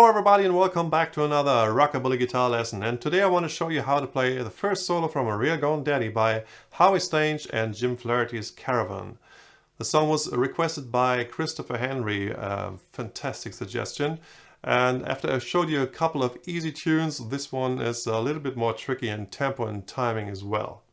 Hello everybody and welcome back to another Rockabilly guitar lesson, and today I want to show you how to play the first solo from A Real Gone Daddy by Howie Stange and Jim Flaherty's Caravan. The song was requested by Christopher Henry, a fantastic suggestion, and after I showed you a couple of easy tunes, this one is a little bit more tricky in tempo and timing as well.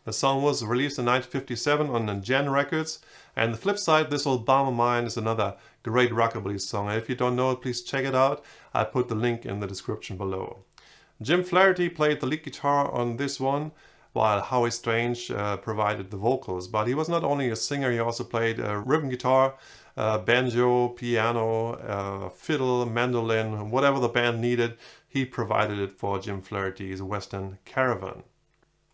The song was released in 1957 on Gen Records, and the flip side, This Old Bomb of Mine is another great rockabilly song. And if you don't know it, please check it out. I put the link in the description below. Jim Flaherty played the lead guitar on this one, while Howie Stange provided the vocals. But he was not only a singer, he also played rhythm guitar, banjo, piano, fiddle, mandolin, whatever the band needed, he provided it for Jim Flaherty's Western Caravan.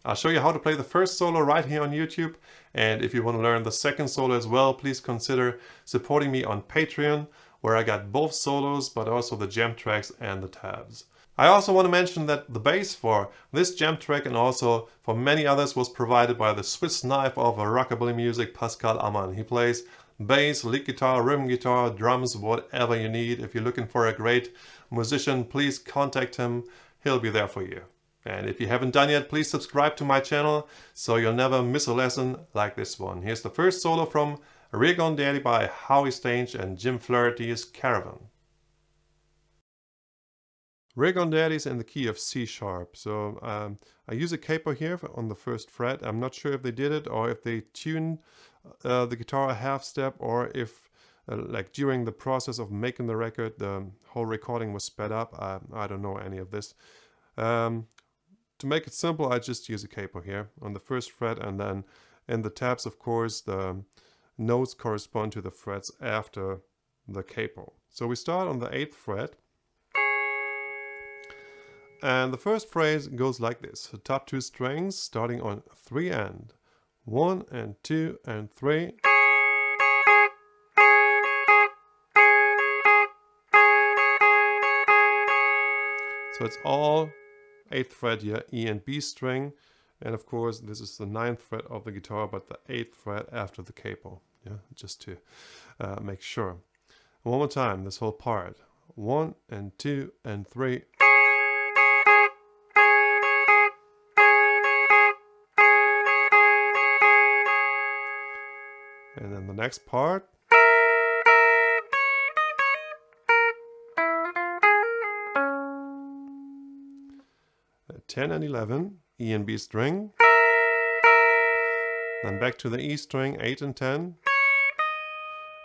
I'll show you how to play the first solo right here on YouTube, and if you want to learn the second solo as well, please consider supporting me on Patreon, where I got both solos but also the jam tracks and the tabs. I also want to mention that the bass for this jam track and also for many others was provided by the Swiss knife of rockabilly music, Pascal Ammann. He plays bass, lead guitar, rhythm guitar, drums, whatever you need. If you're looking for a great musician, please contact him. He'll be there for you. And if you haven't done yet, please subscribe to my channel so you'll never miss a lesson like this one. Here's the first solo from A Real Gone Daddy by Howie Stange and Jim Flaherty's Caravan. Real Gone Daddy is in the key of C sharp. So I use a capo here on the first fret. I'm not sure if they did it or if they tuned the guitar a half step, or if like during the process of making the record the whole recording was sped up. I don't know any of this. To make it simple, I just use a capo here on the first fret, and then in the tabs, of course, the notes correspond to the frets after the capo. So we start on the 8th fret, and the first phrase goes like this. The top two strings starting on 3 and 1 and 2 and 3. So it's all 8th fret here, E and B string, and of course this is the 9th fret of the guitar, but the 8th fret after the capo, yeah, just to make sure. One more time, this whole part. 1 and 2 and 3. And then the next part. 10 and 11, E and B string, then back to the E string, 8 and 10,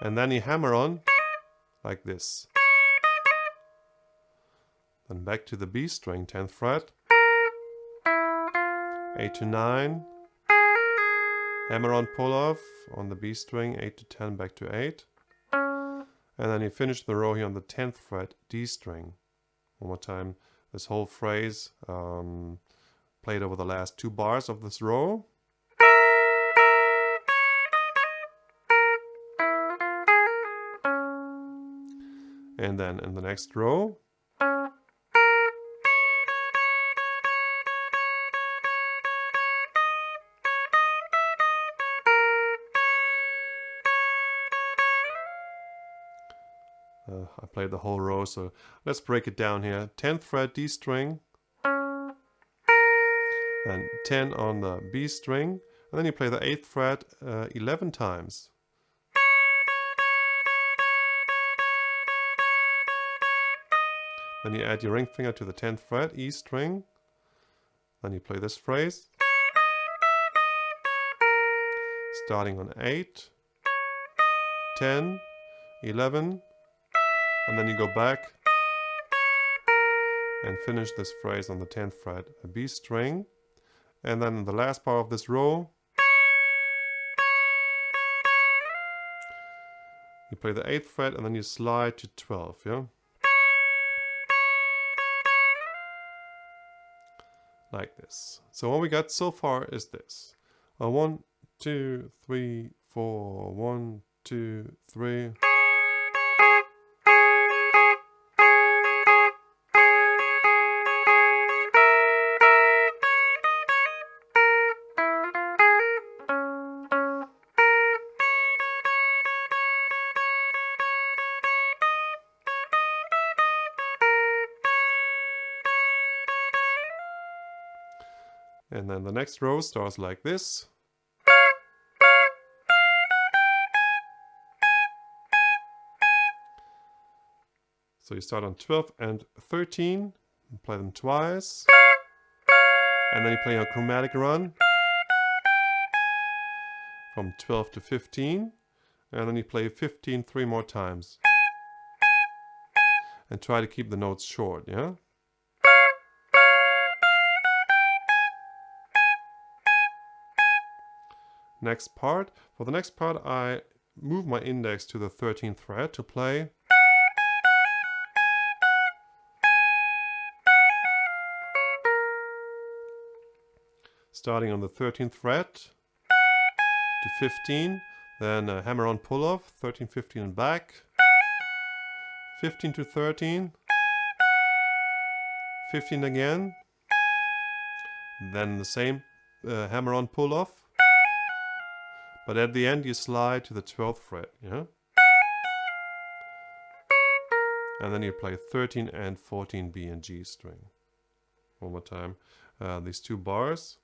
and then you hammer on like this. Then back to the B string, 10th fret, 8 to 9, hammer on, pull off on the B string, 8 to 10, back to 8, and then you finish the row here on the 10th fret, D string. One more time. This whole phrase played over the last 2 bars of this row. And then in the next row, I played the whole row, so let's break it down here. 10th fret D string, then 10 on the B string, and then you play the 8th fret 11 times. Then you add your ring finger to the 10th fret, E string, then you play this phrase, starting on 8, 10, 11, and then you go back and finish this phrase on the 10th fret, a B string, and then the last part of this row, you play the 8th fret and then you slide to 12, yeah? Like this. So what we got so far is this. 1, 2, 3, 4, 1, 2, 3. And then the next row starts like this. So you start on 12 and 13, and play them twice, and then you play a chromatic run from 12 to 15, and then you play 15 3 more times. And try to keep the notes short, yeah? Next part. For the next part, I move my index to the 13th fret to play. Starting on the 13th fret to 15, then a hammer on pull off, 13, 15 and back, 15 to 13, 15 again, then the same hammer on pull off, but at the end you slide to the 12th fret, yeah? And then you play 13 and 14 B and G string. One more time, these two bars.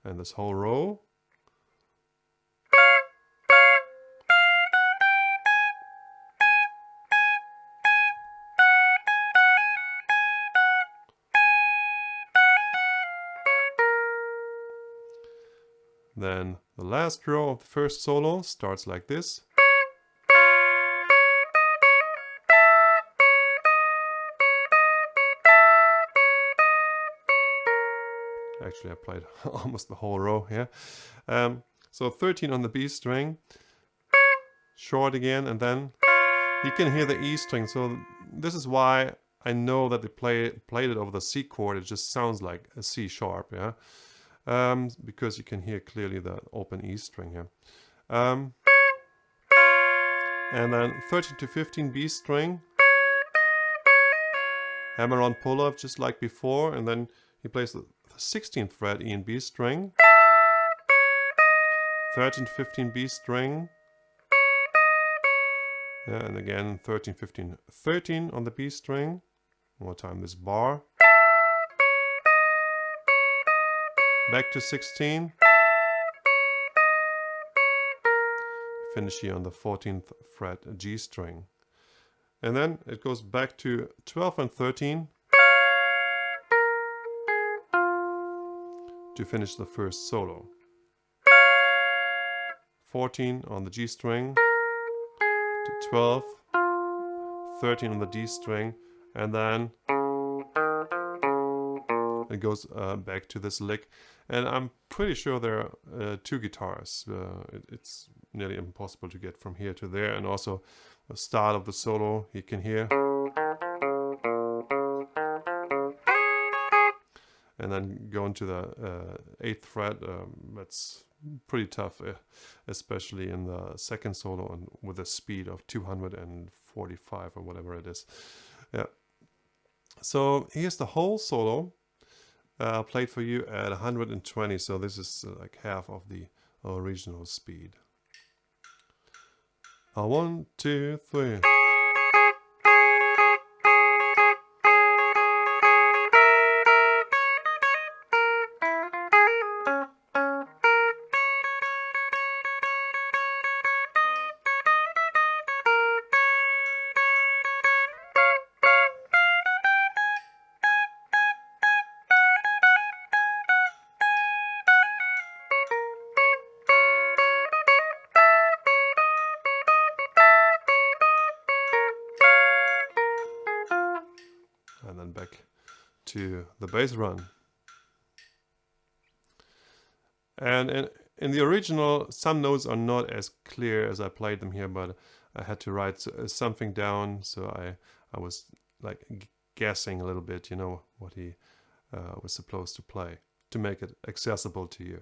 And this whole row. Then the last row of the first solo starts like this. Actually, I played almost the whole row here. So 13 on the B string, short again, and then you can hear the E string. So this is why I know that they played it over the C chord. It just sounds like a C sharp, yeah. Because you can hear clearly the open E string here. And then 13 to 15 B string, hammer on pull off just like before, and then he plays the 16th fret E and B string, 13 to 15 B string, yeah, and again 13, 15, 13 on the B string. One more time this bar, back to 16, finish here on the 14th fret G string, and then it goes back to 12 and 13 to finish the first solo. 14 on the G string to 12, 13 on the D string, and then it goes back to this lick. And I'm pretty sure there are two guitars. It's nearly impossible to get from here to there. And also the start of the solo you can hear. And then going to the 8th fret, that's pretty tough, especially in the second solo and with a speed of 245 or whatever it is. Yeah. So here's the whole solo played for you at 120. So this is like half of the original speed. 1, 2, 3. And then back to the bass run. And in the original, some notes are not as clear as I played them here, but I had to write something down, so I was like guessing a little bit, you know, what he was supposed to play to make it accessible to you.